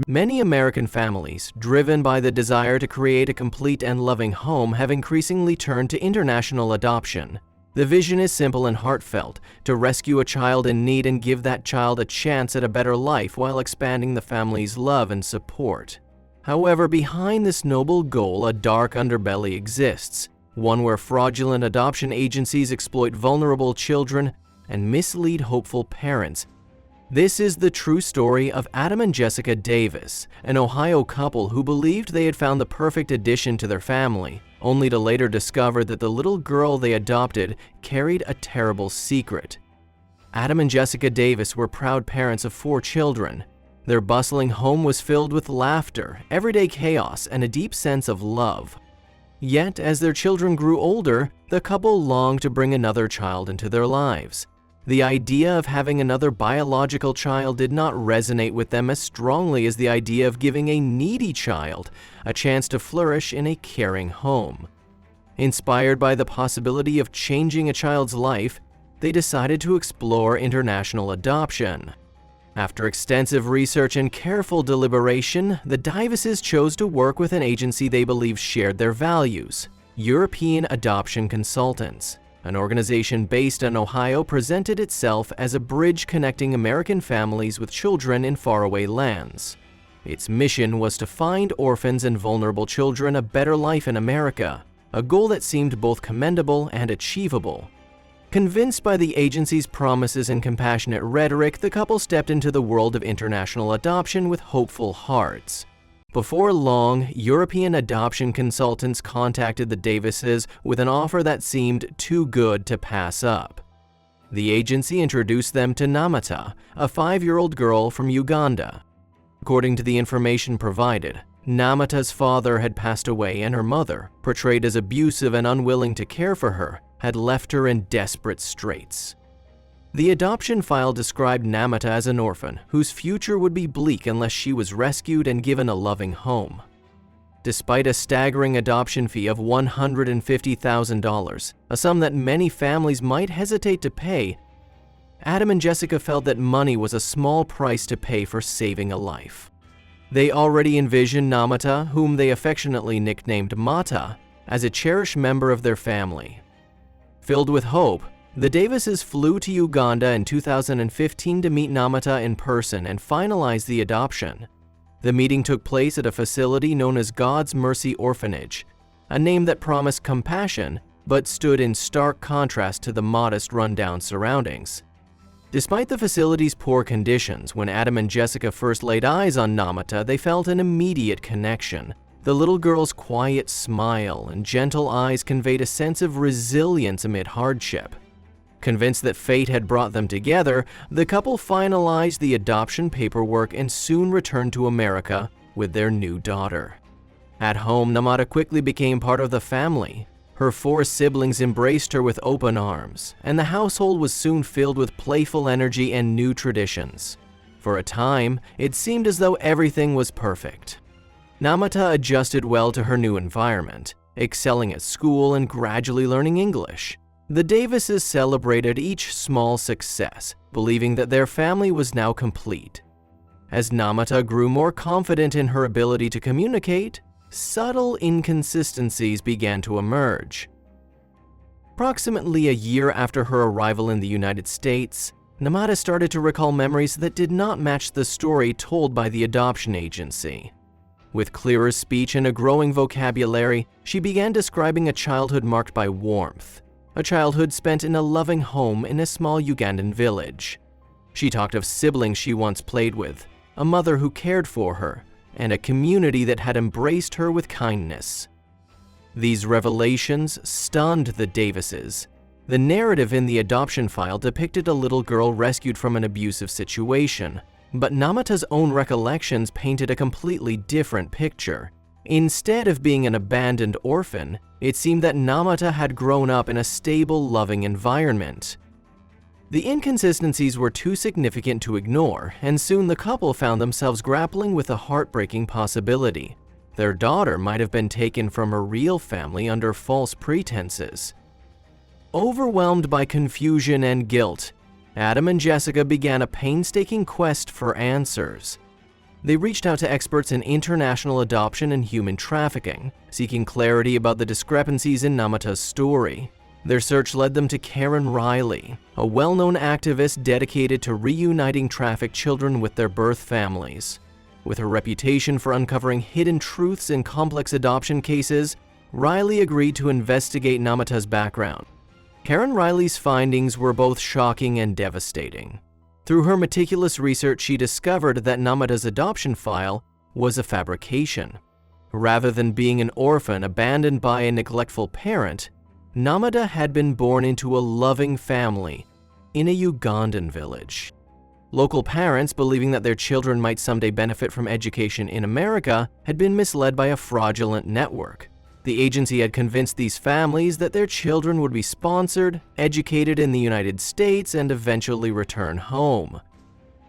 Many American families, driven by the desire to create a complete and loving home, have increasingly turned to international adoption. The vision is simple and heartfelt: to rescue a child in need and give that child a chance at a better life while expanding the family's love and support. However, behind this noble goal, a dark underbelly exists, one where fraudulent adoption agencies exploit vulnerable children and mislead hopeful parents. This is the true story of Adam and Jessica Davis, an Ohio couple who believed they had found the perfect addition to their family, only to later discover that the little girl they adopted carried a terrible secret. Adam and Jessica Davis were proud parents of 4 children. Their bustling home was filled with laughter, everyday chaos, and a deep sense of love. Yet, as their children grew older, the couple longed to bring another child into their lives. The idea of having another biological child did not resonate with them as strongly as the idea of giving a needy child a chance to flourish in a caring home. Inspired by the possibility of changing a child's life, they decided to explore international adoption. After extensive research and careful deliberation, the Davises chose to work with an agency they believed shared their values: European Adoption Consultants. An organization based in Ohio presented itself as a bridge connecting American families with children in faraway lands. Its mission was to find orphans and vulnerable children a better life in America, a goal that seemed both commendable and achievable. Convinced by the agency's promises and compassionate rhetoric, the couple stepped into the world of international adoption with hopeful hearts. Before long, European Adoption Consultants contacted the Davises with an offer that seemed too good to pass up. The agency introduced them to Namata, a 5-year-old girl from Uganda. According to the information provided, Namata's father had passed away and her mother, portrayed as abusive and unwilling to care for her, had left her in desperate straits. The adoption file described Namata as an orphan whose future would be bleak unless she was rescued and given a loving home. Despite a staggering adoption fee of $150,000, a sum that many families might hesitate to pay, Adam and Jessica felt that money was a small price to pay for saving a life. They already envisioned Namata, whom they affectionately nicknamed Mata, as a cherished member of their family. Filled with hope, the Davises flew to Uganda in 2015 to meet Namata in person and finalize the adoption. The meeting took place at a facility known as God's Mercy Orphanage, a name that promised compassion but stood in stark contrast to the modest, rundown surroundings. Despite the facility's poor conditions, when Adam and Jessica first laid eyes on Namata, they felt an immediate connection. The little girl's quiet smile and gentle eyes conveyed a sense of resilience amid hardship. Convinced that fate had brought them together, the couple finalized the adoption paperwork and soon returned to America with their new daughter. At home, Namata quickly became part of the family. Her 4 siblings embraced her with open arms, and the household was soon filled with playful energy and new traditions. For a time, it seemed as though everything was perfect. Namata adjusted well to her new environment, excelling at school and gradually learning English. The Davises celebrated each small success, believing that their family was now complete. As Namata grew more confident in her ability to communicate, subtle inconsistencies began to emerge. Approximately a year after her arrival in the United States, Namata started to recall memories that did not match the story told by the adoption agency. With clearer speech and a growing vocabulary, she began describing a childhood marked by warmth. A childhood spent in a loving home in a small Ugandan village. She talked of siblings she once played with, a mother who cared for her, and a community that had embraced her with kindness. These revelations stunned the Davises. The narrative in the adoption file depicted a little girl rescued from an abusive situation, but Namata's own recollections painted a completely different picture. Instead of being an abandoned orphan, it seemed that Namata had grown up in a stable, loving environment. The inconsistencies were too significant to ignore, and soon the couple found themselves grappling with a heartbreaking possibility. Their daughter might have been taken from a real family under false pretenses. Overwhelmed by confusion and guilt, Adam and Jessica began a painstaking quest for answers. They reached out to experts in international adoption and human trafficking, seeking clarity about the discrepancies in Namata's story. Their search led them to Karen Riley, a well-known activist dedicated to reuniting trafficked children with their birth families. With her reputation for uncovering hidden truths in complex adoption cases, Riley agreed to investigate Namata's background. Karen Riley's findings were both shocking and devastating. Through her meticulous research, she discovered that Namata's adoption file was a fabrication. Rather than being an orphan abandoned by a neglectful parent, Namata had been born into a loving family in a Ugandan village. Local parents, believing that their children might someday benefit from education in America, had been misled by a fraudulent network. The agency had convinced these families that their children would be sponsored, educated in the United States, and eventually return home.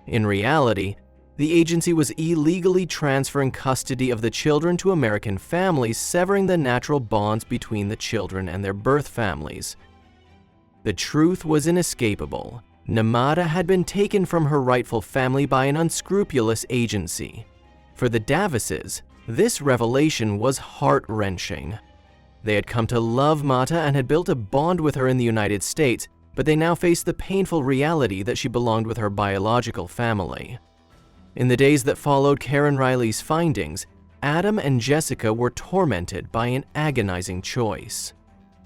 In reality, the agency was illegally transferring custody of the children to American families, severing the natural bonds between the children and their birth families. The truth was inescapable. Namata had been taken from her rightful family by an unscrupulous agency. For the Davises, this revelation was heart-wrenching. They had come to love Mata and had built a bond with her in the United States, but they now faced the painful reality that she belonged with her biological family. In the days that followed Karen Riley's findings, Adam and Jessica were tormented by an agonizing choice.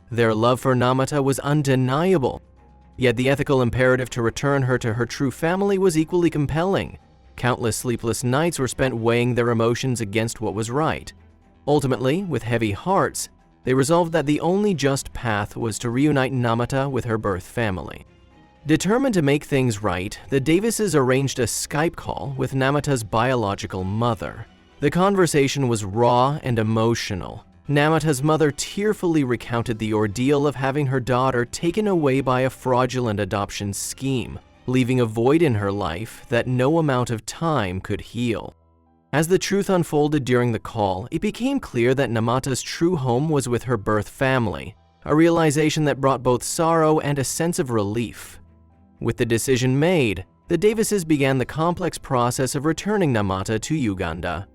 Their love for Namata was undeniable, yet the ethical imperative to return her to her true family was equally compelling. Countless sleepless nights were spent weighing their emotions against what was right. Ultimately, with heavy hearts, they resolved that the only just path was to reunite Namata with her birth family. Determined to make things right, the Davises arranged a Skype call with Namata's biological mother. The conversation was raw and emotional. Namata's mother tearfully recounted the ordeal of having her daughter taken away by a fraudulent adoption scheme, leaving a void in her life that no amount of time could heal. As the truth unfolded during the call, it became clear that Namata's true home was with her birth family, a realization that brought both sorrow and a sense of relief. With the decision made, the Davises began the complex process of returning Namata to Uganda.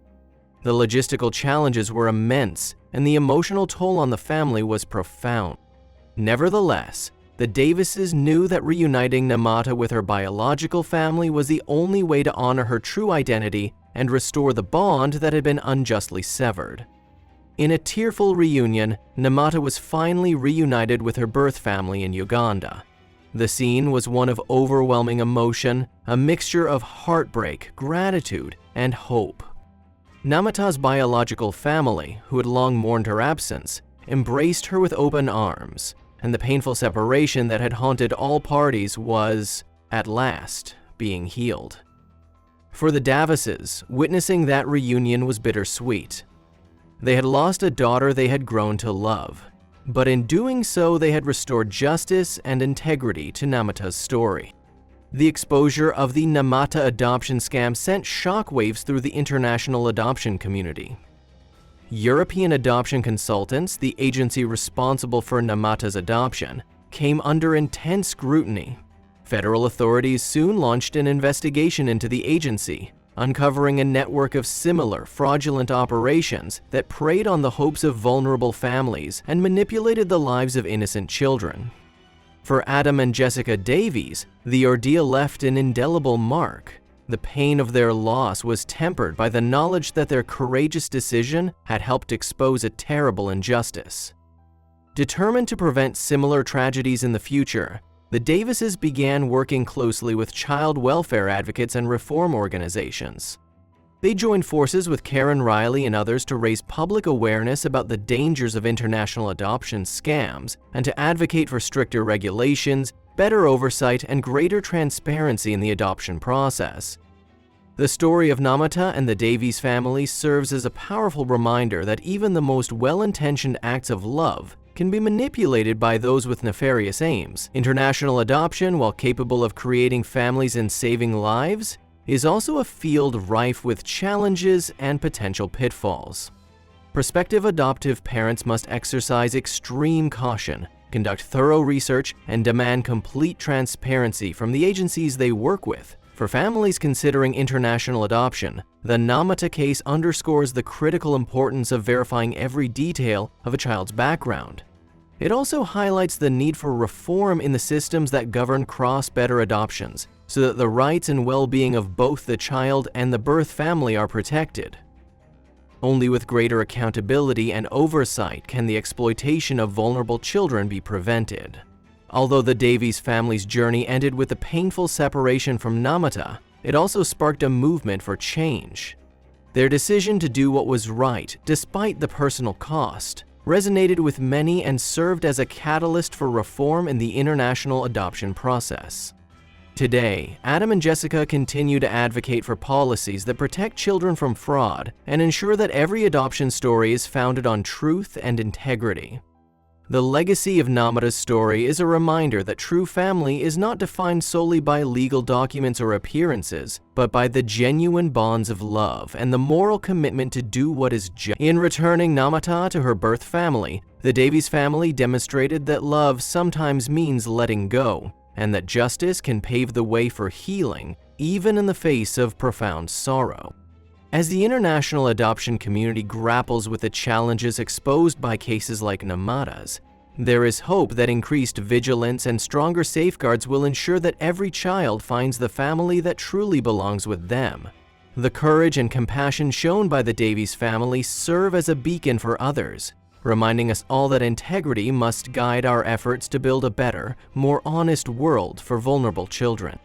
The logistical challenges were immense, and the emotional toll on the family was profound. Nevertheless, the Davises knew that reuniting Namata with her biological family was the only way to honor her true identity and restore the bond that had been unjustly severed. In a tearful reunion, Namata was finally reunited with her birth family in Uganda. The scene was one of overwhelming emotion, a mixture of heartbreak, gratitude, and hope. Namata's biological family, who had long mourned her absence, embraced her with open arms, and the painful separation that had haunted all parties was, at last, being healed. For the Davises, witnessing that reunion was bittersweet. They had lost a daughter they had grown to love, but in doing so they had restored justice and integrity to Namata's story. The exposure of the Namata adoption scam sent shockwaves through the international adoption community. European adoption consultants, the agency responsible for Namata's adoption, came under intense scrutiny. Federal authorities soon launched an investigation into the agency, uncovering a network of similar fraudulent operations that preyed on the hopes of vulnerable families and manipulated the lives of innocent children. For Adam and Jessica Davies, the ordeal left an indelible mark. The pain of their loss was tempered by the knowledge that their courageous decision had helped expose a terrible injustice. Determined to prevent similar tragedies in the future, the Davises began working closely with child welfare advocates and reform organizations. They joined forces with Karen Riley and others to raise public awareness about the dangers of international adoption scams and to advocate for stricter regulations, better oversight, and greater transparency in the adoption process. The story of Namata and the Davies family serves as a powerful reminder that even the most well-intentioned acts of love can be manipulated by those with nefarious aims. International adoption, while capable of creating families and saving lives, is also a field rife with challenges and potential pitfalls. Prospective adoptive parents must exercise extreme caution, conduct thorough research, and demand complete transparency from the agencies they work with, For families considering international adoption, the Namata case underscores the critical importance of verifying every detail of a child's background. It also highlights the need for reform in the systems that govern cross-border adoptions, so that the rights and well-being of both the child and the birth family are protected. Only with greater accountability and oversight can the exploitation of vulnerable children be prevented. Although the Davies family's journey ended with a painful separation from Namata, it also sparked a movement for change. Their decision to do what was right, despite the personal cost, resonated with many and served as a catalyst for reform in the international adoption process. Today, Adam and Jessica continue to advocate for policies that protect children from fraud and ensure that every adoption story is founded on truth and integrity. The legacy of Namata's story is a reminder that true family is not defined solely by legal documents or appearances, but by the genuine bonds of love and the moral commitment to do what is just. In returning Namata to her birth family, the Davies family demonstrated that love sometimes means letting go, and that justice can pave the way for healing, even in the face of profound sorrow. As the international adoption community grapples with the challenges exposed by cases like Namata's, there is hope that increased vigilance and stronger safeguards will ensure that every child finds the family that truly belongs with them. The courage and compassion shown by the Davies family serve as a beacon for others, reminding us all that integrity must guide our efforts to build a better, more honest world for vulnerable children.